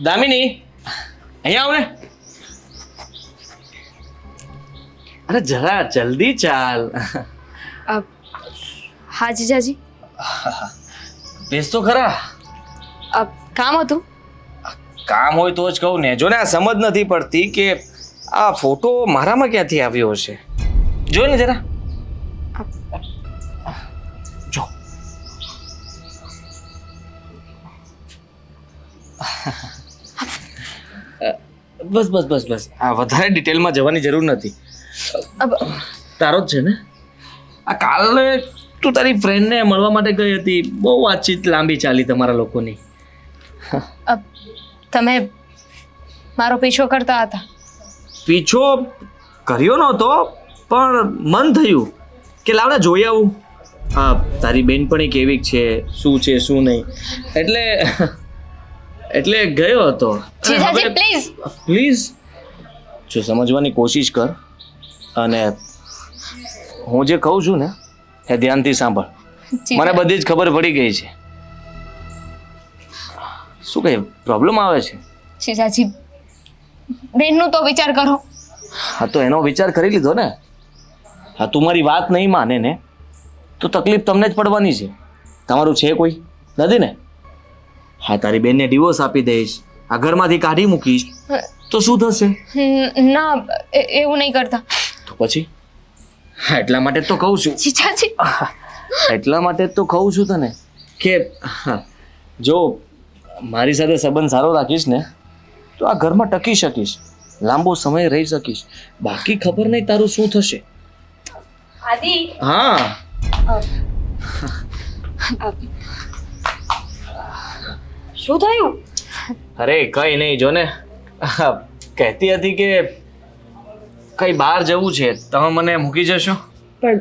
દામિની અહીંયા આવ ને. અરે જરા જલ્દી ચાલ. હા જીજાજી. બેસ તો ખરા. કામ હતું. કામ હોય તો જ કહું ને. જો ને આ સમજ નથી પડતી કે આ ફોટો મારામાં ક્યાંથી આવ્યો હશે. જો ને જરા જો. બસ બસ બસ બસ આ વધારે ડિટેલમાં જવાની જરૂર નથી. તારો જ છે ને આ? કાલે તું તારી ફ્રેન્ડને મળવા માટે ગઈ હતી. બહુ વાતચીત લાંબી ચાલી તમારા લોકોની. તમે મારો પીછો કરતા હતા. પીછો કર્યો નહોતો પણ મન થયું કે લાવને જોઈ આવું. હા, તારી બેનપણી કેવી છે, શું છે શું નહીં, એટલે ગયો હતો. જીજાજી પ્લીઝ પ્લીઝ જો સમજવાની કોશિશ કર અને હું જે કહું છું ને એ ધ્યાનથી સાંભળ. મને બધી જ ખબર પડી ગઈ છે. શું કઈ પ્રોબ્લેમ આવે છે? જીજાજી બેનનું તો વિચાર કરો. હા તો એનો વિચાર કરી લીધો ને. હા તું મારી વાત નહીં માને ને તો તકલીફ તમને જ પડવાની છે. તમારું છે કોઈ નથી ને? હા તારી બેનને ડિવોર્સ આપી દઈશ, આ ઘરમાંથી કાઢી મૂકીશ તો શું થશે? ના એવું નહીં કરતા. તો પછી? હા એટલા માટે તો કહું છું. જીજાજી એટલા માટે તો કહું છું તને કે જો મારી સાથે સંબંધ સારો રાખીશ ને તો આ ઘરમાં ટકી શકીશ, લાંબો સમય રહી શકીશ. બાકી ખબર નહીં તારું શું થશે. આદિ. હા શું થયું? અરે કઈ નહીં. જો ને કહેતી હતી કે કઈ બહાર જવું છે, તમે મને મૂકી જશો? પણ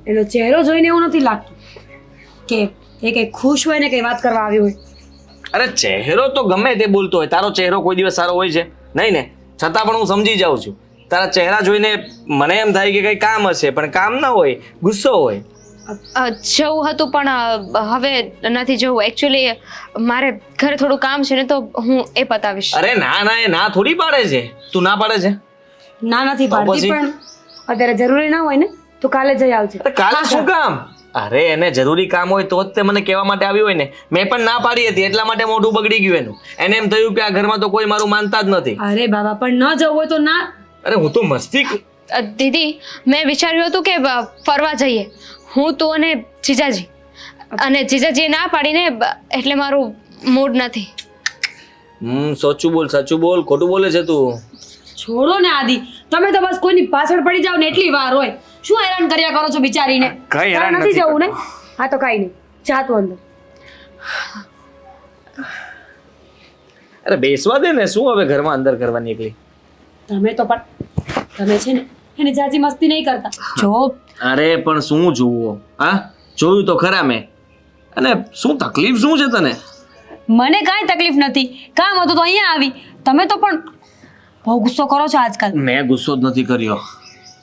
એનો ચહેરો જોઈને એવું નથી લાગતું કે એ કઈ ખુશ હોય ને કઈ વાત કરવા આવી હોય. અરે ચહેરો તો ગમે તે બોલતો હોય, તારો ચહેરો કોઈ દિવસ સારો હોય છે નહીં ને? છતાં પણ હું સમજી જાઉં છું. તારા ચહેરા જોઈને મને એમ થાય કે કઈ કામ હશે, પણ કામ ના હોય, ગુસ્સો હોય. જવું હતું પણ હવે નથી જવું. એકચ્યુઅલી મારે ઘરે થોડું કામ છે ને તો હું એ પતાવીશ. અરે ના ના, એ ના થોડી પાડે છે. તું ના પાડે છે? ના નથી પાડતી, પણ અત્યારે જરૂરી ના હોય ને તો કાલે જઈ આવજે. અરે કાલે શું કામ? અરે એને જરૂરી કામ હોય તો જ તે મને કહેવા માટે આવી હોય ને. મેં પણ ના પાડી હતી એટલા માટે મોઢું બગડી ગયું એનું. એને એમ થયું કે આ ઘરમાં તો કોઈ મારું માનતા જ નથી. અરે બાબા, પણ ન જવું હોય તો ના. અરે હું તો મસ્તી. દીદી મેં વિચાર્યું હતું કે ફરવા જઈએ હું, તું અને જીજાજી, અને જીજાજીએ ના પાડીને એટલે મારું મૂડ નથી. સાચું બોલ, સાચું બોલ. ખોટું બોલે છે તું. છોડો ને આદિ, તમે તો બસ કોઈની પાછળ પડી જાવ ને એટલી વાર હોય. શું હેરાન કર્યા કરો છો બિચારીને? કઈ હેરાન નથી નથી જવું ને? હા તો કઈ નહીં, જા તું અંદર. અરે બેસવા દે ને, શું હવે ઘરમાં અંદર કરવાની એકલી? તમે તો પણ તમે છે ને એને જાજી મસ્તી નહીં કરતા. જો અરે પણ શું જોવું? હા જોયું તો ખરા મેં. અને શું તકલીફ શું છે તને? મને કાંઈ તકલીફ નથી, કામ હતું તો અહીંયા આવી. તમે તો પણ બહુ ગુસ્સો કરો છો આજકાલ. મેં ગુસ્સો જ નથી કર્યો.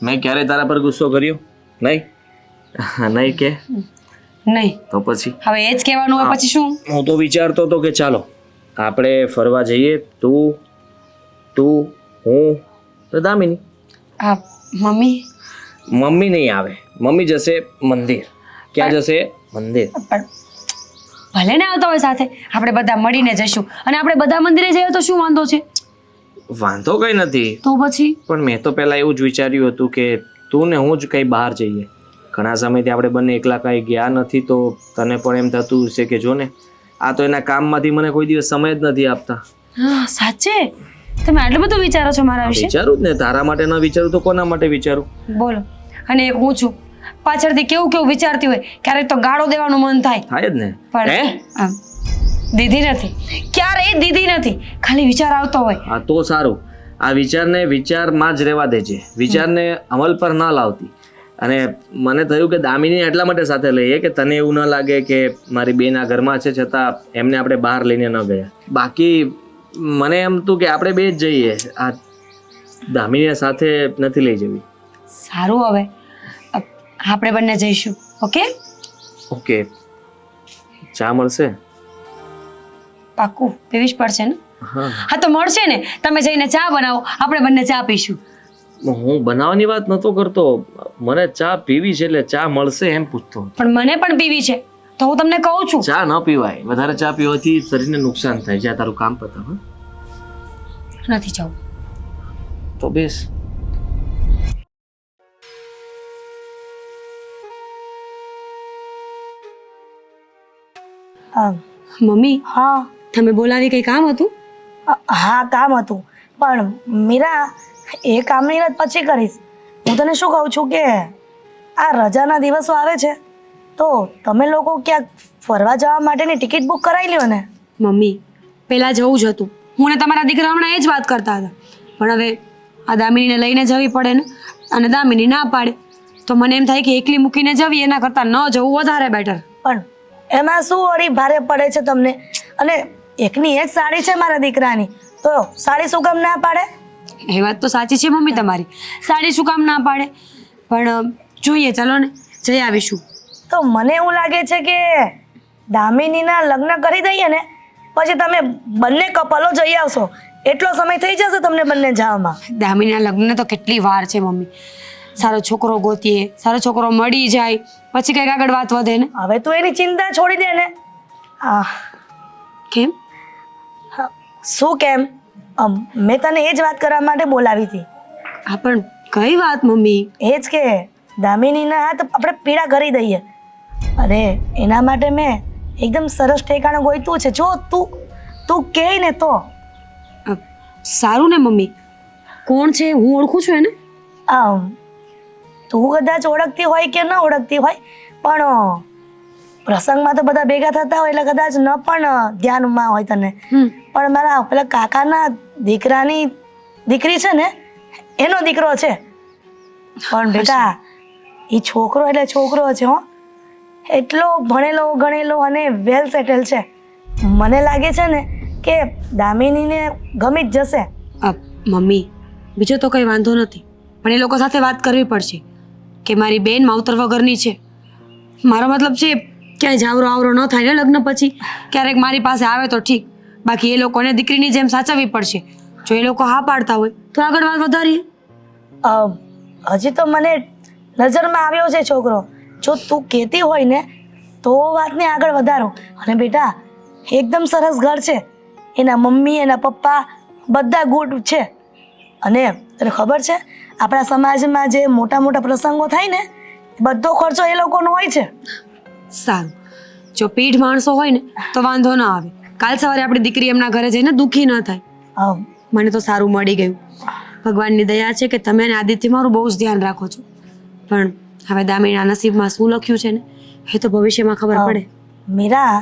મેં ક્યારે તારા પર ગુસ્સો કર્યો? નહીં. નહીં કે નહીં તો પછી હવે એ જ કહેવાનું હોય પછી શું? હું તો વિચારતો હતો કે ચાલો આપણે ફરવા જઈએ. તું હું તો દામિની. હા મમ્મી. મમ્મી નહીં આવે. મમ્મી જશે મંદિર. ક્યાં જશે? મંદિર. પણ ભલે ને આવતા હોય સાથે, આપણે બધા મળીને જઈશું. અને આપણે બધા મંદિરે જઈએ તો શું વાંધો છે? વાંધો કઈ નથી. તો પછી પણ મેં તો પહેલા એવું જ વિચાર્યું હતું કે તું ને હું જ કઈ બહાર જઈએ. ઘણા સમયથી આપણે બંને એકલા કઈ ગયા નથી તો તને પણ એમ થતું હશે કે જો ને આ તો એના કામમાંથી મને કોઈ દિવસ સમય જ નથી આપતા. હા સાચે તમે આટલું બધું વિચારો છો મારા વિશે? વિચારું જ ને. તારા માટે ન વિચારું તો કોના માટે વિચારું? બોલો. અને એક હું છું, પાછળથી કેવું કેવું વિચારતી હોય, ક્યારેક તો ગાળો દેવાનું મન થાય. થાય જ ને. પણ આમ દીધી નથી, ક્યારેય દીધી નથી, ખાલી વિચાર આવતો હોય. હા તો સારું. આ વિચારને વિચારમાં જ રહેવા દેજે. વિચારને અમલ પર ન લાવતી. અને મને થયું કે દામિની એટલા માટે સાથે લઈએ કે તને એવું ન લાગે કે મારી બેન આ ઘરમાં છે છતાં એમને આપણે બહાર લઈને ન ગયા. બાકી મને એમ હતું કે આપણે બે જ જઈએ. આ દામિની સાથે નથી લઈ જવી. સારું, હવે આપણે બંને જઈશું. Okay okay. ચા મળશે? પાક્કું પીવી જ પડશે ને? હા હા તો મળશે ને, તમે જઈને ચા બનાવો, આપણે બંને ચા પીશું. હું બનાવવાની વાત નતો કરતો, મને ચા પીવી છે એટલે ચા મળશે એમ પૂછતો હતો. પણ મને પણ પીવી છે તો હું તમને કહું છું. ચા ન પીવાય, વધારે ચા પીવાથી શરીરને નુકસાન થાય. જ્યાં તારું કામ પતાવ નથી જવું. તો બેસ. મમ્મી, હા તમે બોલાવી કઈ કામ હતું? હા કામ હતું, પણ મીરા એ કામની વાત પછી કરીશ. હું તને શું કહું છું કે આ રજાના દિવસો આવે છે તો તમે લોકો ક્યાંક ફરવા જવા માટેની ટિકિટ બુક કરાવી લ્યો ને. મમ્મી, પહેલા જવું જ હતું. હું ને તમારા દીકરા હમણાં એ જ વાત કરતા હતા, પણ હવે આ દામિનીને લઈને જવી પડે ને, અને દામિની ના પાડે તો મને એમ થાય કે એકલી મૂકીને જવી એના કરતાં ન જવું વધારે બેટર. પણ એમાં શું વળી ભારે પડે છે તમને? અને એકની એક સાડી છે મારા દીકરાની, તો સાડી શું કામ ના પાડે? એ વાત તો સાચી છે મમ્મી તમારી, સાડી શું કામ ના પાડે, પણ જોઈએ ચાલો ને જઈ આવીશું. તો મને એવું લાગે છે કે દામિનીના લગ્ન કરી દઈએ ને પછી તમે બંને કપલો જઈ આવશો. એટલો સમય થઈ જશે તમને બંને જવામાં. દામિનીના લગ્નને તો કેટલી વાર છે મમ્મી. સારો છોકરો ગોતીએ, સારો છોકરો મળી જાય પછી કંઈક આગળ વાત વધે ને. હવે તું એની ચિંતા છોડી દે ને. કેમ? શું કેમ? મેં તને એ જ વાત કરવા માટે બોલાવી હતી. હા પણ કઈ વાત મમ્મી? એ જ કે દામિનીના હાથ આપણે પીળા કરી દઈએ. અરે એના માટે મેં એકદમ સરસ ઠેકાણું ગોઈતું છે. જો તું કહે ને તો. સારું ને મમ્મી, કોણ છે? હું ઓળખું છું એને. તું કદાચ ઓળખતી હોય કે ન ઓળખતી હોય, પણ પ્રસંગમાં તો બધા ભેગા થતા હોય એટલે કદાચ ન પણ ધ્યાનમાં હોય તને. પણ મારા પેલા કાકાના દીકરાની દીકરી છે ને, એનો દીકરો છે. પણ બેટા એ છોકરો એટલે છોકરો છે હો, એટલો ભણેલો ગણેલો અને વેલ સેટલ છે. મને લાગે છે ને કે દામિનીને ગમી જ જશે. મમ્મી, બીજો તો કંઈ વાંધો નથી, પણ એ લોકો સાથે વાત કરવી પડશે કે મારી બેન માવતર વગરની છે. મારો મતલબ છે ક્યાંય જાવરો આવરો ન થાય ને લગ્ન પછી. ક્યારેક મારી પાસે આવે તો ઠીક, બાકી એ લોકોને દીકરીની જેમ સાચવવી પડશે. જો એ લોકો હા પાડતા હોય તો આગળ વાત વધારીએ. હજી તો મને નજરમાં આવ્યો છે છોકરો. જો તું કહેતી હોય ને તો વાતને આગળ વધારો. અને બેટા એકદમ સરસ ઘર છે, એના મમ્મી એના પપ્પા બધા ગુડ છે. અને તને ખબર છે આપણા સમાજમાં જે મોટા મોટા પ્રસંગો થાય ને બધો ખર્ચો એ લોકોનો હોય છે. સારું, જો પીઢ માણસો હોય ને તો વાંધો ના આવે. કાલ સવારે આપણી દીકરી એમના ઘરે જઈને દુઃખી ન થાય. મને તો સારું મળી ગયું. ભગવાનની દયા છે કે તમે અને આદિત્ય મારું બહુ જ ધ્યાન રાખો છો. પણ હવે દામિનીના નસીબમાં શું લખ્યું છે ને એ તો ભવિષ્યમાં ખબર પડે. મીરા,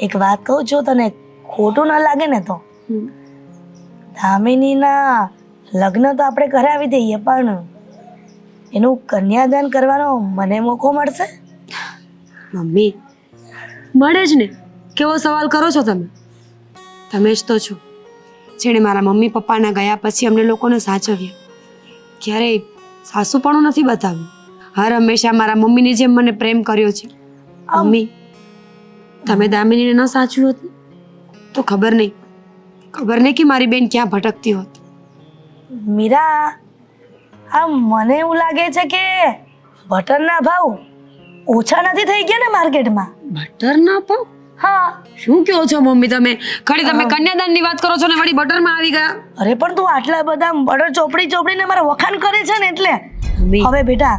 એક વાત કહું, જો તને ખોટું ન લાગે ને તો દામિનીના લગ્ન તો આપણે કરાવી દઈએ, પણ એનું કન્યાદાન કરવાનો મને મોકો મળશે? મમ્મી, મળે જ ને. કેવો સવાલ કરો છો તમે? તમે જ તો છો જેણે મારા મમ્મી પપ્પાના ગયા પછી અમને લોકોને સાચવ્યા. ક્યારેય સાસુપણું નથી બતાવ્યું. હર હંમેશા મારા મમ્મીની જેમ મને પ્રેમ કર્યો છે. મમ્મી, તમે દામિનીને ન સાચવ્યું હતું તો ખબર નહીં કે મારી બેન ક્યાં ભટકતી હોત. મીરા, મને એવું લાગે છે કે બટરના ભાવ ઓછા નથી થઈ ગયા ને માર્કેટમાં? બટર ના પાવ? હા. શું કહો છો મમ્મી તમે? ખાલી તમે કન્યાદાનની વાત કરો છો ને વળી બટરમાં આવી ગયા. અરે પણ તું આટલા બધા બટર ચોપડીને મારા વખાણ કરે છે ને એટલે. હવે બેટા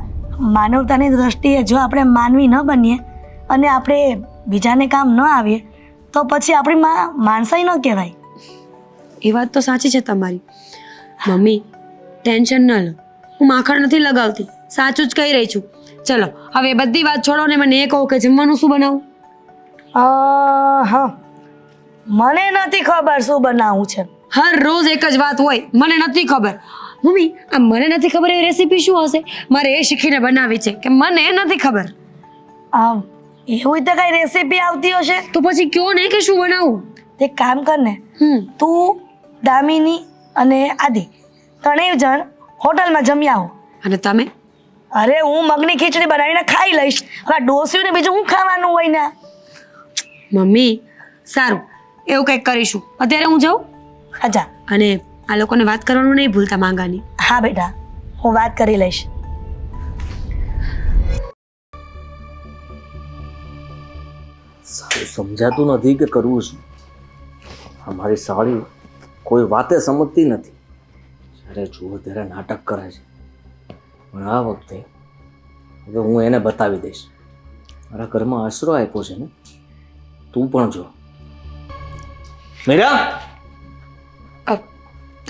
માનવતાની દ્રષ્ટિએ જો આપણે માનવી ન બનીએ અને આપણે બીજાને કામ ન આવીએ તો પછી આપણી માણસાઈ ન કહેવાય. એ વાત તો સાચી છે તમારી. મમ્મી, ટેન્શન ન લો, હું માખણ નથી લગાવતી, સાચું જ કહી રહી છું. ચલો હવે બધી વાત છોડો ને મને એ કહો કે જમવાનું શું બનાવું? હા, મને નથી ખબર શું બનાવવું છે. હર રોજ એક જ વાત હોય, મને નથી ખબર. મમ્મી, આ મને નથી ખબર એ રેસીપી શું હશે? મારે એ શીખીને બનાવી છે કે મને નથી ખબર. એવું તો કઈ રેસીપી આવતી હશે તો પછી કયો ને કે શું બનાવું? તે કામ કર ને, તું દામિની અને આદિ ત્રણેય જણ હોટલમાં જમી આવો. અને તમે? અરે હું મગની ખીચડી બનાવીને ખાઈ લઈશ. હવે ડોસ્યું ને બીજું હું ખાવાનું હોય ને. મમ્મી, સારું એવું કંઈક કરીશું. અત્યારે હું જાઉં? હા જા. અને આ લોકોને વાત કરવાનું નહીં ભૂલતા માંગાની. હા બેટા, હું વાત કરી લઈશ. સારું સમજાતું નથી કે કરવું શું. અમારી સાળી કોઈ વાતે સમજતી નથી. જ્યારે જુઓ ત્યારે નાટક કરે છે. પણ આ વખતે હવે હું એને બતાવી દઈશ. મારા ઘરમાં આશરો આપ્યો છે ને, તું પણ જો. મીરા,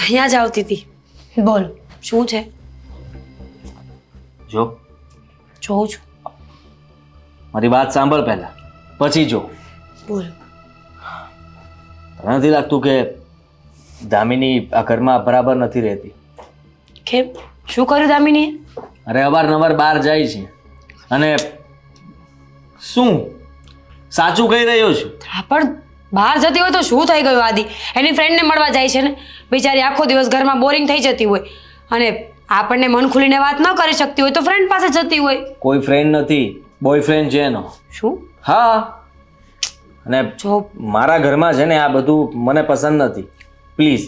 અહીંયા જ આવતી હતી. બોલ. શું છે? જો જોઉં છું. મારી વાત સાંભળ પહેલા, પછી જો. બોલો. તને નથી લાગતું કે દામિની આ ઘરમાં બરાબર નથી રહેતી? કેમ? શું કર્યું દામિનીએ? અરે અવારનવાર બહાર જાય છે. અને શું સાચું કહી રહ્યો છું? હા પણ બહાર જતી હોય તો શું થઈ ગયું આદિ? એની ફ્રેન્ડને મળવા જાય છે ને. બિચારી આખો દિવસ ઘરમાં બોરિંગ થઈ જતી હોય અને આપણને મન ખુલીને વાત ન કરી શકતી હોય તો ફ્રેન્ડ પાસે જતી હોય. કોઈ ફ્રેન્ડ નથી, બોયફ્રેન્ડ છે એનો. શું? હા. અને જો મારા ઘરમાં છે ને આ બધું મને પસંદ નથી. પ્લીઝ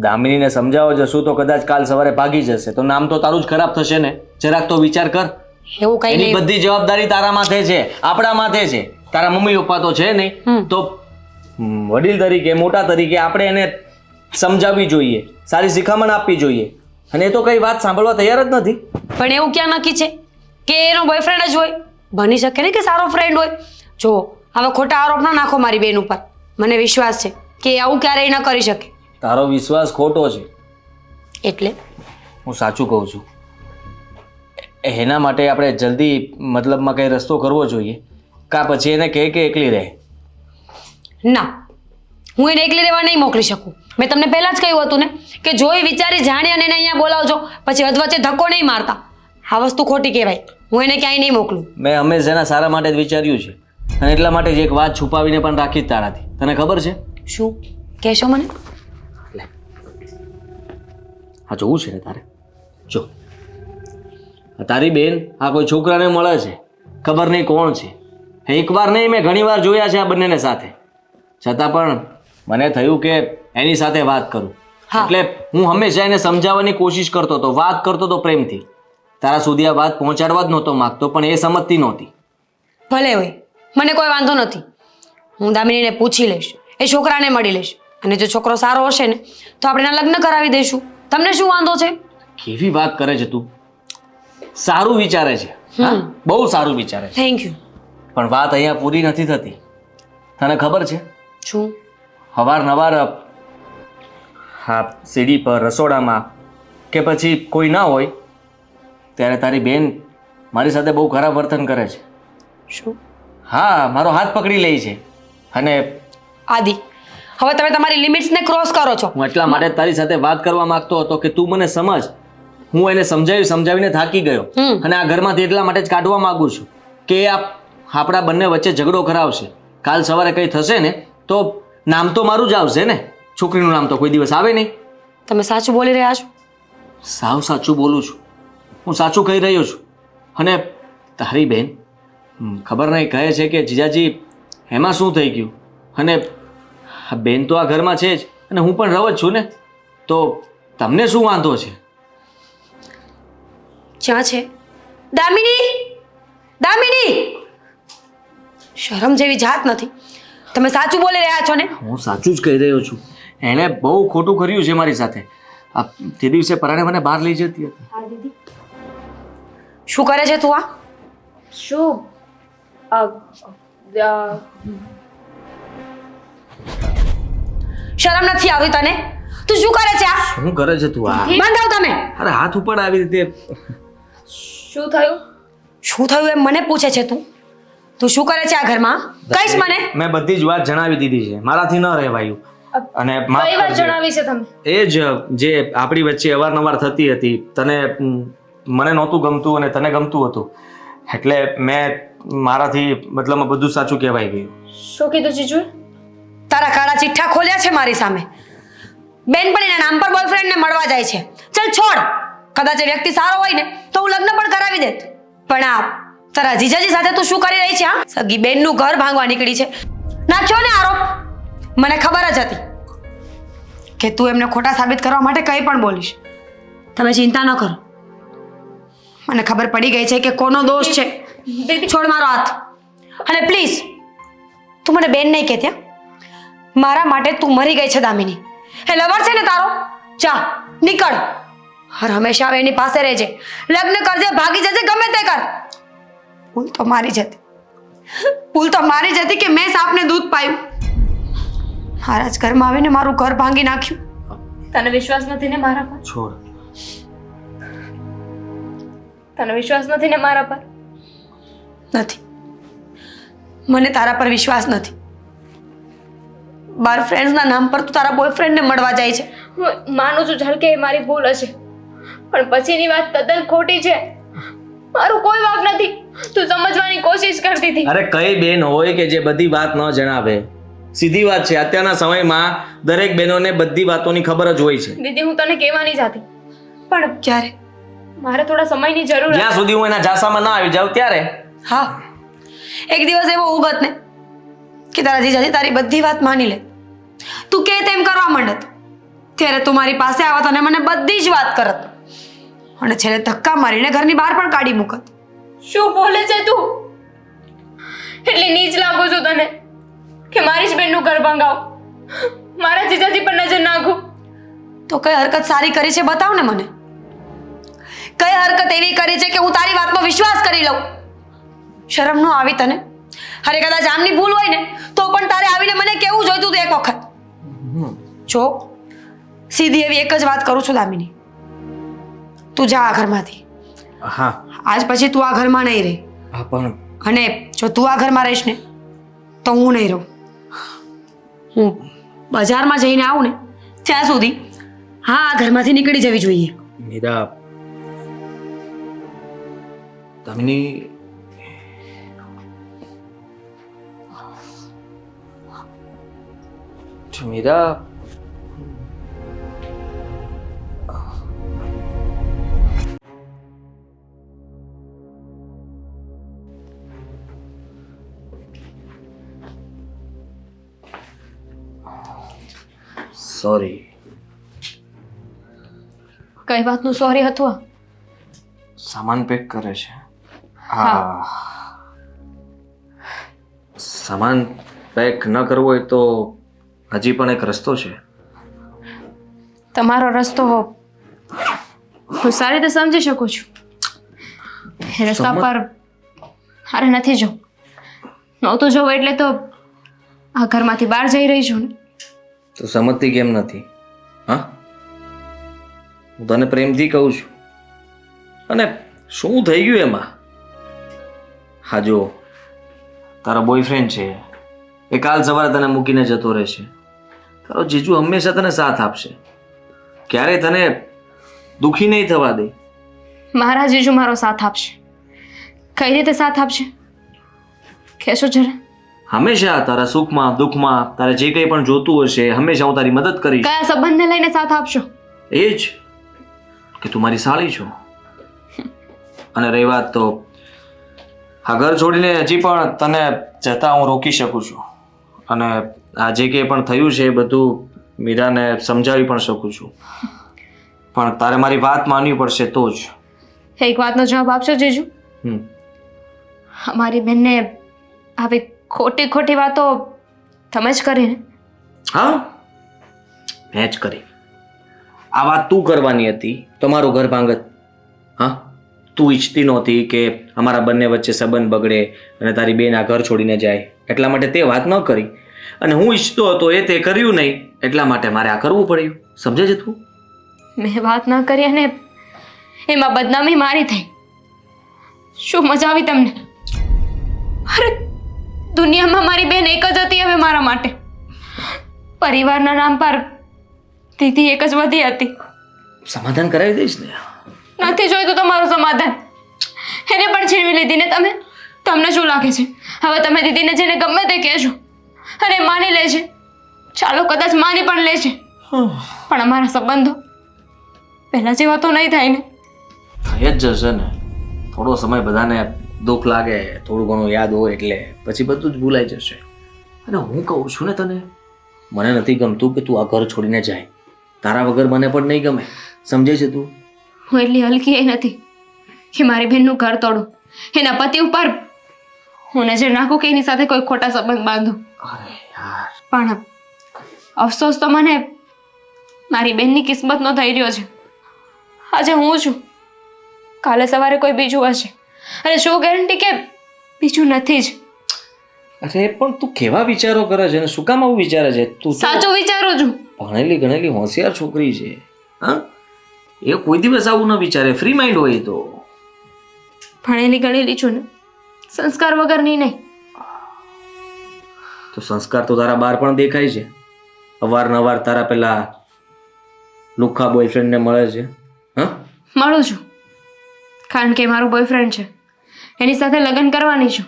દામિનીને સમજાવો જશું તો કદાચ કાલ સવારે ભાગી જશે તો નામ તો તારું જ ખરાબ થશે ને. જરાક તો વિચાર કર. એવું કઈ એની નહીં. બધી જવાબદારી તારા માથે છે, આપણા માથે છે. તારા મમ્મી પપ્પા તો છે નહીં, તો વડીલ તરીકે, મોટા તરીકે આપણે એને સમજાવવી જોઈએ, સારી શિખામણ આપવી જોઈએ. અને એ તો કઈ વાત સાંભળવા તૈયાર જ નથી. પણ એવું ક્યાં નક્કી છે કે એનો બોયફ્રેન્ડ જ હોય? બની શકે ને કે સારો ફ્રેન્ડ હોય. જો હવે ખોટા આરોપ ન નાખો મારી બેન ઉપર. મને વિશ્વાસ છે કે એ આવું ક્યારેય ન કરી શકે. તારો વિશ્વાસ ખોટો છે. એટલે હું સાચું કહું છું. એના માટે આપણે જલ્દી મતલબમાં કઈ રસ્તો કરવો જોઈએ, કાં પછી એને કહે કે એકલી રહે. ના, હું એને એકલી રહેવા નહીં મોકલી શકું. મેં તમને પહેલા જ કહ્યું હતું ને કે જોઈ વિચારી જાણી અને એને અહીંયા બોલાવજો, પછી અધવચ્ચે ધક્કો નહીં મારતા. આ વસ્તુ ખોટી કહેવાય. હું એને ક્યાંય નહીં મોકલું. મેં હંમેશા એના સારા માટે જ વિચાર્યું છે અને એટલા માટે જ એક વાત છુપાવીને પણ રાખી જ તારાથી. તને ખબર છે? શું કહેશો મને? હા જોવું છે ને તારે? જો તારી બેન આ કોઈ છોકરાને મળે છે, ખબર નહીં કોણ છે. એકવાર નહીં, મેં ઘણી વાર જોયા છે આ બંનેને સાથે. છતાં પણ મને થયું કે એની સાથે વાત કરું. એટલે હું હંમેશા એને સમજાવવાની કોશિશ કરતો હતો, વાત કરતો હતો પ્રેમથી. તારા સુધી આ વાત પહોંચાડવા જ નહોતો માગતો, પણ એ સમજતી નહોતી. ભલે હોય, મને કોઈ વાંધો નથી. હું દામિનીને પૂછી લઈશ, એ છોકરાને મળી લઈશ અને જો છોકરો સારો હશે ને તો આપણે એના લગ્ન કરાવી દઈશું. તમને શું વાંધો છે? કેવી વાત કરે છે તું? સારું વિચારે છે, હા, બહુ સારું વિચારે છે. Thank you. પણ વાત અહીંયા પૂરી નથી થતી. તને ખબર છે? શું? અવારનવાર હા સીડી પર, રસોડામાં કે પછી કોઈ ના હોય ત્યારે તારી બેન મારી સાથે બહુ ખરાબ વર્તન કરે છે. શું? હા, મારો હાથ પકડી લે છે. અને આદિ, હવે તમે તમારી લિમિટ્સને ક્રોસ કરો છો. હું એટલા માટે તારી સાથે વાત કરવા માંગતો હતો કે તું મને સમજ. હું એને સમજાવીને થાકી ગયો અને આ ઘરમાંથી એટલા માટે જ કાઢવા માંગુ છું કે આપણા બંને વચ્ચે ઝઘડો કરાવશે. કાલ સવારે કંઈ થશે ને તો નામ તો મારું જ આવશે ને, છોકરીનું નામ તો કોઈ દિવસ આવે નહીં. તમે સાચું બોલી રહ્યા છો? સાવ સાચું બોલું છું. હું સાચું કહી રહ્યો છું. અને તારી બેન ખબર નહીં કહે છે કે જીજાજી એમાં શું થઈ ગયું. અને બેન તો આ ઘરમાં છે જ અને હું પણ રહું જ છું ને, તો તમને શું વાંધો છે? ક્યાં છે દામિની? દામિની, શરમ જેવી જાત નથી. તમે સાચું બોલી રહ્યા છો ને? હું સાચું જ કહી રહ્યો છું. એણે બહુ ખોટું કર્યું છે મારી સાથે. તે દિવસે પરાણે મને બહાર લઈ જતી હતી. શું કરે છે તું? આ શું શરમ નથી આવતી તને? તું શું કરે છે? આ શું કરે છે તું? આ બંધાવ તમે. અરે હાથ ઉપર આવી રીતે. શું થયું? શું થયું એમ મને પૂછે છે તું? તું શું કરે છે આ ઘરમાં? કહીશ મને? મેં બધી જ વાત જણાવી દીધી છે. મારાથી ન રહેવાયું. અને કઈ વાત જણાવી છે તમે? એ જ જે આપણી વચ્ચે અવારનવાર થતી હતી. તને મને નહોતું ગમતું અને તને ગમતું હતું, એટલે મેં મારાથી મતલબ બધું સાચું કહેવાય ગયું. શું કીધું જીજુ? તારા કાળા ચિઠ્ઠા ખોલ્યા છે મારી સામે. બેનપણીના નામ પર બોયફ્રેન્ડને મળવા જાય છે. ચલ છોડ, કદાચ એ વ્યક્તિ સારો હોય ને તો હું લગ્ન પણ કરાવી દેત. પણ આ તારા જીજાજી સાથે તું શું કરી રહી છે? હા, સગી બેનનું ઘર ભાંગવા નીકળી છે. નાખ્યો ને આરોપ. મને ખબર જ હતી. કે તું એમને ખોટા સાબિત કરવા માટે કંઈ પણ બોલીશ. તમે ચિંતા ન કરો, મને ખબર પડી ગઈ છે કે કોનો દોષ છે. દીદી છોડ મારો હાથ. અને પ્લીઝ તું મને બેન નહીં કહેતી, હા? મારા માટે તું મરી ગઈ છે દામિની. એ લવર છે ને તારો? જા નીકળ. હર હંમેશા હવે એની પાસે રહેજે. લગ્ન કરજે, ભાગી જજે, ગમે તે કર. ભૂલ તો મારી જ હતી. ભૂલ તો મારી જ હતી કે મેં સાપને દૂધ પાયું. મારા જ ઘરમાં આવીને મારું ઘર ભાંગી નાખ્યું. તને વિશ્વાસ નથી ને મારા પર? છોડ. તને વિશ્વાસ નથી ને મારા પર? નથી, મને તારા પર વિશ્વાસ નથી. બાર ફ્રેન્ડ્સના નામ પર તું તારા બોયફ્રેન્ડને મળવા જાય છે. હું માનું છું ચાલ કે એ મારી ભૂલ હશે, પણ પછીની વાત તદ્દન ખોટી છે. મારું કોઈ વાંક નથી. તું સમજવાની કોશિશ કરતી હતી. અરે કઈ બેન હોય કે જે બધી વાત ન જણાવે? સીધી વાત છે, અત્યારના સમયમાં દરેક બહેનોને બધી વાતોની ખબર જ હોય છે. દીદી હું તને કહેવાની જ હતી, પણ ક્યારે? મારે થોડા સમયની જરૂર હતી. જ્યાં સુધી હું એના જાસામાં ના આવી જાઉં ત્યારે. હા, એક દિવસ એવો ઉગત ને કે તારા જીજાજી તારી બધી વાત માની લે, તું કે તેમ કરવા માંડત, ત્યારે તું મારી પાસે આવત અને મને બધી જ વાત કરત, અને છેલ્લે ધક્કા મારીને ઘરની બહાર પણ કાઢી મૂકત. શું બોલે છે તું? એટલી નીચ લાગુ છું તને કે મારી જ બેનનું ઘર ભંગાવ, મારા જીજાજી પર નજર નાખું? તો કઈ હરકત સારી કરી છે બતાવ ને મને. કઈ હરકત એવી કરી છે કે હું તારી વાતમાં વિશ્વાસ કરી લઉં? શરમ ન આવી તને? અરે કદાચ આમની ભૂલ હોય ને તો પણ તારે આવીને મને કેવું જોઈતું હતું એક વખત. જો સીધી એવી એક જ વાત કરું છું દામિની, તું જા આ ઘરમાંથી. હા આજ પછી તું આ ઘરમાં નહીં રહે. હા પણ અને જો તું આ ઘરમાં રહીશ ને તો હું નહીં રહું. હું બજારમાં જઈને આવું ને ત્યાં સુધી હા આ ઘરમાંથી નીકળી જવી જોઈએ. મીરા, દામિની, મીરા, સોરી. કઈ વાતનું સોરી હતું આ? સામાન પેક કરે છે. હા, સામાન પેક ન કરવો હોય તો હજી પણ એક રસ્તો છે. તમારો રસ્તો હું સારી રીતે સમજી શકું છું. એ રસ્તા પર અરે નથી જો નહોતું જોવું એટલે તો આ ઘરમાંથી બહાર જઈ રહી છું ને. તો સમજતી કેમ નથી? હા, હું તને પ્રેમથી કહું છું. અને શું થઈ ગયું એમાં? હા જો, તારો બોયફ્રેન્ડ છે એ કાલ સવારે તને મૂકીને જતો રહેશે. તારો જીજુ હંમેશા તને સાથ આપશે, ક્યારેય તને દુખી નહીં થવા દે. મારા જીજુ મારો સાથ આપશે? કઈ રીતે સાથ આપશે કહેશો જરા? હંમેશા તારા સુખમાં દુઃખમાં તારે જે કંઈ પણ જોતું હશે હંમેશા હું તારી મદદ કરીશ. કયા સંબંધને લઈને સાથ આપશો? એ જ કે તું મારી સાળી છો. અને રહી વાત તો આ ઘર છોડીને હજી પણ તને જતા હું રોકી શકું છું, અને આ જે કંઈ પણ થયું છે એ બધું મીરાને સમજાવી પણ શકું છું, પણ તારે મારી વાત માનવી પડશે તો જ. એક વાતનો જવાબ આપશો જીજુ? અમારી બેનને આવી ખોટી ખોટી વાતો તમે જ કરી ને? હા, મેં જ કરી. આ વાત તું કરવાની હતી તો મારું ઘર ભાંગત. હા, તું ઈચ્છતી નહોતી કે અમારા બંને વચ્ચે સંબંધ બગડે અને તારી બેન આ ઘર છોડીને જાય, એટલા માટે તે વાત ન કરી. અને હું ઈચ્છતો હતો એ તે કર્યું નહીં, એટલા માટે મારે આ કરવું પડ્યું. સમજે છે તું? મેં વાત ન કરી અને એમાં બદનામી મારી થઈ. શું મજા આવી તમને? અરે દુનિયામાં મારી બેન એક જ હતી હવે મારા માટે. પરિવારના નામ પર દીદી એક જ વધી હતી. સમાધાન કરાવી દઈશ ને? નથી જોઈતું તમારું સમાધાન. એને પણ છીનવી લીધી ને તમે. તમને શું લાગે છે હવે તમે દીદીને જેને ગમે તે કહેશો અને માની લે છે? ચાલો કદાચ માની પણ લે છે, પણ અમારા સંબંધો પહેલા જેવા તો નહીં થાય ને. થઈ જ જશે ને. થોડો સમય બધાને દુઃખ લાગે, થોડું ઘણું યાદ હોય એટલે પછી બધું જ ભૂલાઈ જશે. અને હું કહું છું ને તને, મને નથી ગમતું કે તું આ ઘર છોડીને જાય. તારા વગર મને પણ નહીં ગમે, સમજે છે તું? હું એટલી હલકી નથી કે મારી બહેનનું ઘર તોડું, એના પતિ ઉપર હું નજર નાખું કે એની સાથે કોઈ ખોટા સંબંધ બાંધું. અરે યાર, પણ અફસોસ તો મને મારી બહેનની કિસ્મતનો થઈ રહ્યો છે. આજે હું છું, કાલે સવારે કોઈ બીજું હશે, અને શું ગેરંટી કે બીજું નથી જ. અરે પણ તું કેવા વિચારો કરે છે ને શું કામ આવું વિચારે છે? તું તો સાચું વિચારું છું. ભણેલી ગણેલી હોશિયાર છોકરી છે. હા, એ કોઈ દિવસ આવું ન વિચારે, ફ્રી માઇન્ડ હોય. તો ભણેલી ગણેલી છું ને, સંસ્કાર વગરની નહીં. તો સંસ્કાર તો તારા બહાર પણ દેખાય છે. અવારનવાર તારા પેલા લુખ્ખા બોયફ્રેન્ડને મળે છે. હા, મળું છું કારણ કે મારું બોયફ્રેન્ડ છે, એની સાથે લગ્ન કરવાની છું.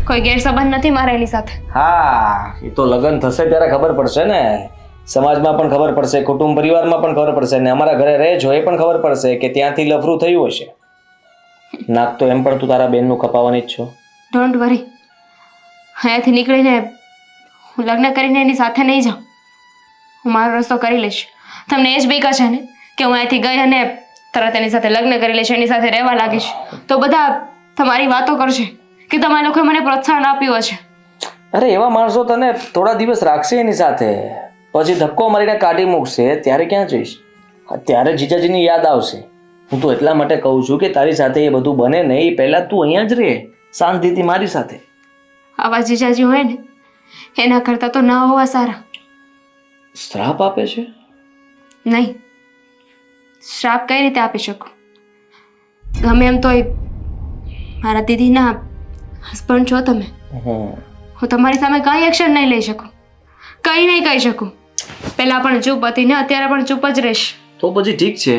કોઈ ગેરસંબંધ નથી મારા એની સાથે. હા, એ તો લગ્ન થશે ત્યારે ખબર પડશે ને. સમાજમાં પણ ખબર પડશે, કુટુંબ પરિવારમાં પણ ખબર પડશે, ને અમારા ઘરે રહે છો એ પણ ખબર પડશે કે ત્યાંથી લફરું થયું હશે. નાક તો એમ પણ તું તારા બેનનું કપાવવાની જ છો. ડોન્ટ વરી, અહીંયાથી નીકળીને હું લગ્ન કરીને એની સાથે નહીં જાઉં. હું મારો રસ્તો કરી લઈશ. તમને એ જ બીક છે ને કે હું અહીંયાથી ગઈ અને તરત એની સાથે લગ્ન કરી લઈશ, એની સાથે રહેવા લાગીશ, તો બધા તમારી વાતો કરશે કે તમારા લોકોએ મને પ્રોત્સાહન આપ્યું હશે. અરે એવા માણસો તને થોડા દિવસ રાખશે એની સાથે, પછી ધક્કો મારીને કાઢી મૂકશે, ત્યારે ક્યાં જઈશ? ત્યારે જીજાજીની યાદ આવશે. હું તો એટલા માટે કહું છું કે તારી સાથે એ બધું બને નહીં, પહેલા તું અહીંયા જ રહે શાંતિથી મારી સાથે. આવા જીજાજી હોય ને એના કરતાં તો ના હોવા સારા. શ્રાપ આપે છે? નહીં, શ્રાપ કઈ રીતે આપી શકું? ગમે એમ તોય મારા દીદીના હસબન્ડ છો તમે. હું તમારી સામે કંઈ એક્શન નહીં લઈ શકું, કંઈ નહીં કહી શકું. પહેલાં પણ ચૂપ હતી ને અત્યારે પણ ચૂપ જ રહીશ. તો પછી ઠીક છે,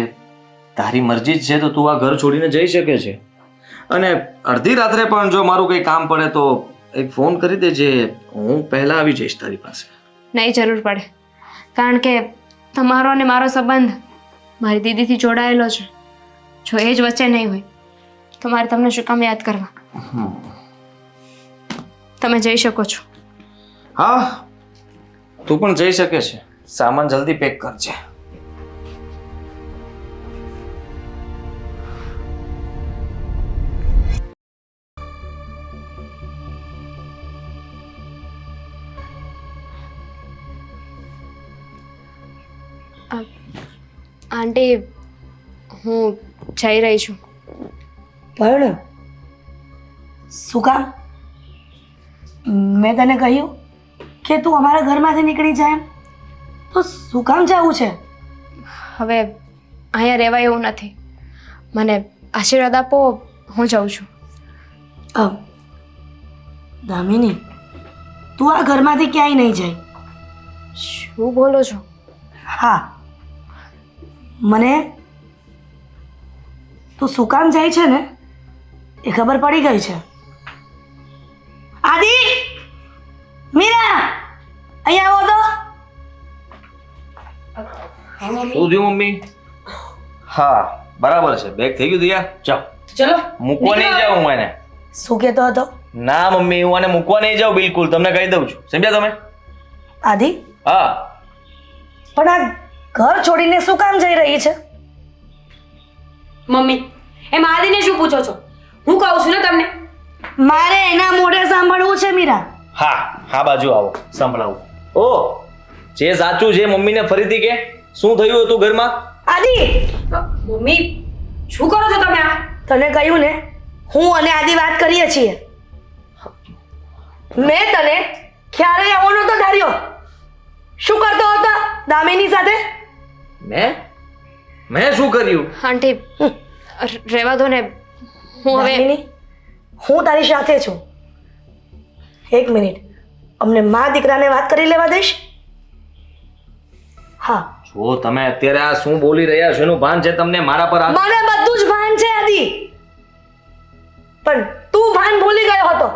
તારી મરજી જ છે તો તું આ ઘર છોડીને જઈ શકે છે. અને અડધી રાત્રે પણ જો મારું કંઈ કામ પડે તો એક ફોન કરી દેજે, હું પહેલાં આવી જઈશ તારી પાસે. નહીં જરૂર પડે, કારણ કે તમારો અને મારો સંબંધ મારી દીદીથી જોડાયેલો છે. જો એ જ વચ્ચે નહીં હોય તો મારે તમને શું કામ યાદ કરવા? તમે જઈ શકો છો. હા, તું પણ જઈ શકે છે. સામાન જલ્દી પેક કરજે. આંટી, હું જઈ રહી છું. પણ શું કામ? મેં તને કહ્યું કે તું અમારા ઘરમાંથી નીકળી જાય એમ, તો શું કામ જવું છે? હવે અહીંયા રહેવાય એવું નથી. મને આશીર્વાદ આપો, હું જાઉં છું. દામિની, તું આ ઘરમાંથી ક્યાંય નહીં જાય. શું બોલો છો? હા, મને તું શું કામ જાય છે ને એ ખબર પડી ગઈ છે. આદિ, મીરા, અહીંયા આવો તો. શું થયું મમ્મી? હા, બરાબર છે. બેગ થઈ ગયું તૈયાર? ચાલ. ચલો. મૂકવા નહીં જાઉં હું એને. શું કહેતો હતો? ના મમ્મી, હું આને મૂકવા નહીં જાઉં બિલકુલ, તમને કહી દઉં છું. સમજ્યા તમે? આદિ, હા. પણ આ ઘર છોડીને શું કામ જઈ રહી છે? મમ્મી, એમાં આદિને શું પૂછો છો? હું કહું છું ને તમને. મારે એના મોઢે સાંભળવું છે મીરા. હા, હા, બાજુ આવો, સંભળાવું. ઓ, જે સાચું છે મમ્મીને ફરીથી કે શું થયું હતું ઘરમાં? આદિ, મમ્મી, શું કરો છો તમે આ? તને કહ્યું ને, હું અને આદિ વાત કરીએ છીએ. મેં તને ક્યારેય આવો નહોતો ધાર્યો. શું કરતો હતો દામિની સાથે? મેં શું કર્યું? આંટી, રહેવા દો ને. હું હવે દામિની, હું તારી સાથે છું. એક મિનિટ, અમને મા દીકરાને વાત કરી લેવા દઈશ? હા. જો તમે અત્યારે આ શું બોલી રહ્યા છો એનું ભાન છે તમને? મારા પર મને બધું જ ભાન છે આદિ, પણ તું ભાન ભૂલી ગયો હતો.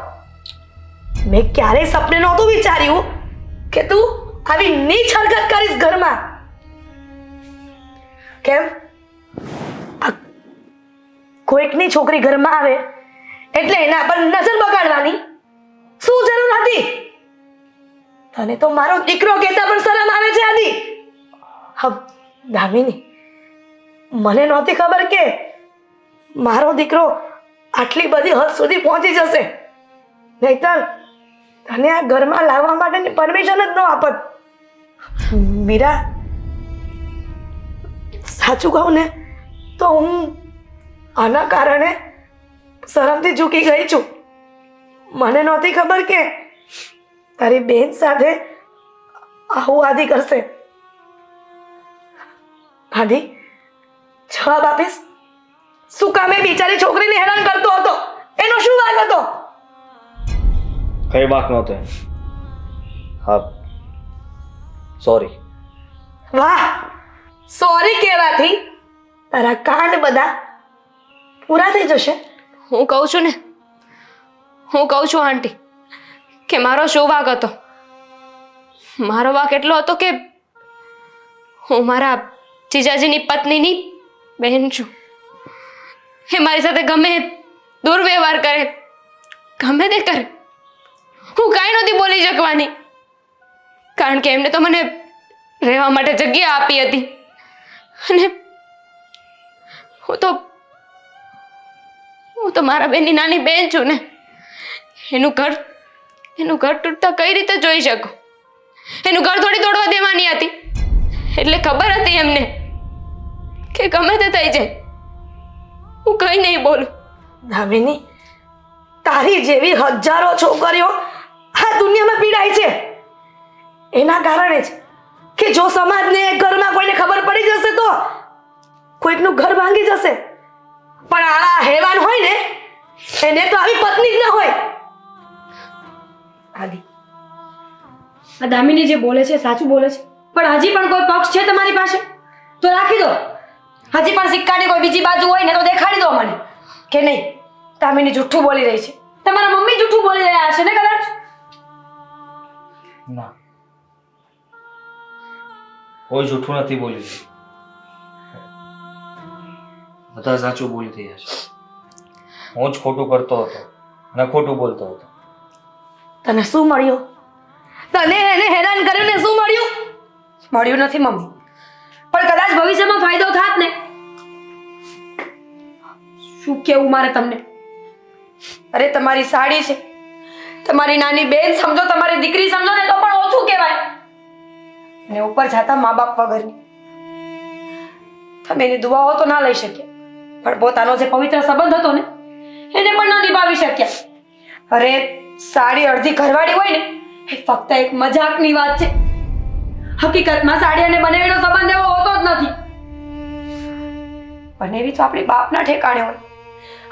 મેં ક્યારેય સપને નહોતું વિચાર્યું કે તું આવી નીચ હરકત કરીશ ઘરમાં. કેમ? આ કોઈકની છોકરી ઘરમાં આવે એટલે એના પર નજર બગાડવાની શું જરૂર હતી? તને તો મારો દીકરો કહેતા પણ શરમ આવે છે આદિ. દામિની, મને નહોતી ખબર કે મારો દીકરો આટલી બધી હદ સુધી પહોંચી જશે. નહીતર તને આ ઘરમાં લાવવા માટેની પરમિશન જ ન આપત. મીરા, સાચું કહું ને તો હું આના કારણે શરમથી ઝૂકી ગઈ છું. મને નહોતી ખબર કે તારી બેન સાથે આવું આદિ કરશે. આદિ, જવાબ આપીશ. શું કામે બિચારી છોકરીને હેરાન કરતો હતો? એનો શું વાંક હતો? કઈ વાંક નહોતો એમ. હા, સોરી. વાહ, સોરી કહેવાથી તારા કાંડ બધા પૂરા થઈ જશે. હું કહું છું ને, હું કહું છું આંટી કે મારો શું વાંક હતો. મારો વાંક એટલો હતો કે હું મારા જીજાજીની પત્નીની બહેન છું. એ મારી સાથે ગમે દુર્વ્યવહાર કરે, ગમે તે કરે, હું કાંઈ નહોતી બોલી શકવાની. કારણ કે એમને તો મને રહેવા માટે જગ્યા આપી હતી. અને હું તો મારા બેનની નાની બેન છું ને. એનું ઘર તૂટતા કઈ રીતે જોઈ શકું? એનું ઘર થોડી તોડવા દેવાની હતી. એટલે ખબર હતી એમને કે ગમે તે થઈ જાય, હું કઈ નહીં બોલું. દામિની, તારી જેવી હજારો છોકરીઓ આ દુનિયામાં પીડાય છે એના કારણે જ કે જો સમાજને ઘરમાં કોઈને ખબર પડી જશે તો કોઈકનું ઘર ભાંગી જશે. પણ આ હેવાન હોય ને એને તો આવી પત્ની જ ન હોય. આદિ, આ દામિની જે બોલે છે સાચું બોલે છે, પણ હજી પણ કોઈ પક્ષ છે તમારી પાસે તો રાખી દો. હજી પણ સિક્કાની કોઈ બીજી બાજુ હોય ને તો દેખાડી દો મને. કે નહીં, દામિની જુઠ્ઠું બોલી રહી છે. તમારા મમ્મી જૂઠું બોલી રહ્યા હશે ને કદાચ. ના, કોઈ જૂઠું નથી બોલી રહ્યું. બધા સાચું બોલી રહ્યા છે. હું જ ખોટું કરતો હતો અને ખોટું બોલતો હતો. તને શું મળ્યું? તને એને હેરાન કર્યું ને શું મળ્યું? મળ્યું નથી મમ્મી, પણ કદાચ ભવિષ્યમાં ફાયદો થાત ને. શું કેવું મારે તમને? અરે તમારી સાડી છે, તમારી નાની બેન સમજો, તમારી દીકરી સમજો ને તો પણ ઓછું કહેવાય. અને ઉપર જાતા મા બાપ વગરની. તમે એની દુઆઓ તો ના લઈ શક્યા, પણ પોતાનો જે પવિત્ર સંબંધ હતો ને એને પણ ન નિભાવી શક્યા. અરે સાડી અડધી ઘરવાળી હોય ને એ ફક્ત એક મજાકની વાત છે. હકીકતમાં સાડી અને બનેવીનો સંબંધ એવો હોતો જ નથી. બનેવી તો આપણી બાપના ઠેકાણે હોય,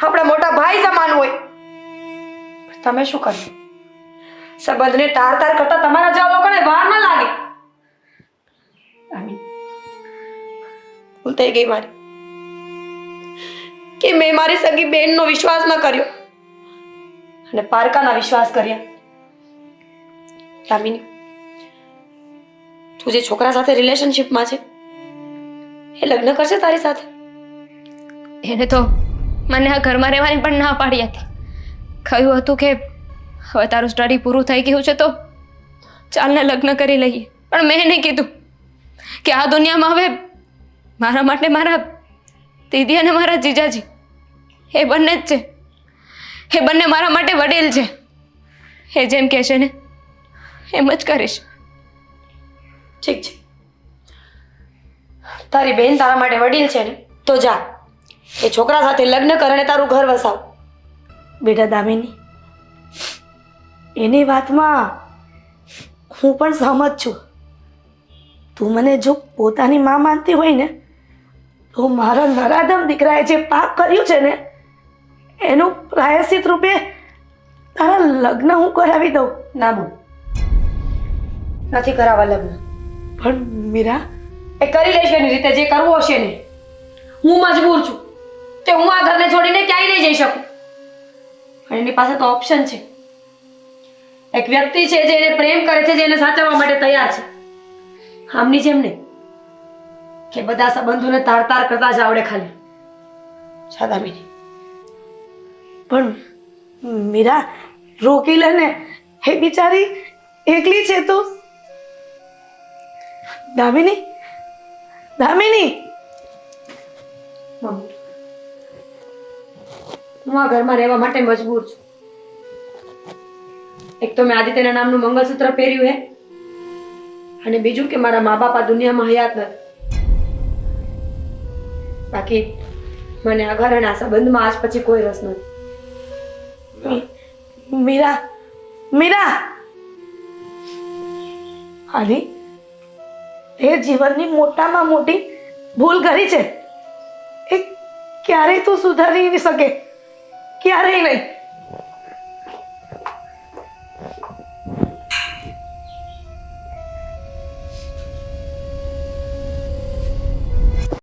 આપણા મોટા ભાઈ સમાન હોય. તમે શું કર્યું? સંબંધને તાર કરતા તમારા જેવા લોકોને વાર ન લાગે. ભૂલ થઈ ગઈ મારી કે મેં મારી સગી બહેનનો વિશ્વાસ ન કર્યો અને પારકાના વિશ્વાસ કર્યા. દામિની, તું જે છોકરા સાથે રિલેશનશિપમાં છે એ લગ્ન કરશે તારી સાથે? એને તો મને આ ઘરમાં રહેવાની પણ ના પાડી હતી. કહ્યું હતું કે હવે તારું સ્ટડી પૂરું થઈ ગયું છે તો ચાલને લગ્ન કરી લઈએ. પણ મેં એને કીધું કે આ દુનિયામાં હવે મારા માટે મારા દીદી અને મારા જીજાજી એ બંને જ છે. એ બંને મારા માટે વડીલ છે. એ જેમ કહે છે ને એમ જ કરીશ. ઠીક છે, તારી બેન તારા માટે વડીલ છે ને તો જા એ છોકરા સાથે લગ્ન કર અને તારું ઘર વસાવ. બેટા દામિની, એની વાતમાં હું પણ સહમત છું. તું મને જો પોતાની માં માનતી હોય ને તો મારા નરાધમ દીકરાએ જે પાપ કર્યું છે ને એનું પ્રાયશ્ચિત રૂપે તારા લગ્ન હું કરાવી દઉં. ના બોલ, નથી કરાવવા લગ્ન. પણ મીરા, એ કરી લેશે એની રીતે જે કરવું હશે ને. હું મજબૂર છું કે હું આ ઘરને છોડીને ક્યાંય નહીં જઈ શકું. અને એની પાસે તો ઓપ્શન છે. એક વ્યક્તિ છે જે એને પ્રેમ કરે છે, જે એને સાચવવા માટે તૈયાર છે. આમની જેમ નહીં કે બધા સંબંધોને તાર કરતા જ આવડે ખાલી. દામિની, પણ મીરા રોકી લે ને, હે બિચારી એકલી છે તો. દામિની, દામિની મમ્મી હું આ ઘરમાં રહેવા માટે મજબૂર છું. એક તો મેં આદિત્યના નામનું મંગળસૂત્ર પહેર્યું હે અને બીજું કે મારા મા બાપ આ દુનિયામાં હયાત નથી. બાકી મને આ ઘર અને આ સંબંધમાં આજ પછી કોઈ રસ નથી. મીરા મીરા હાલી એ જીવનની મોટામાં મોટી ભૂલ કરી છે. એ ક્યારેય તું સુધારી નહીં શકે, ક્યારેય નહીં.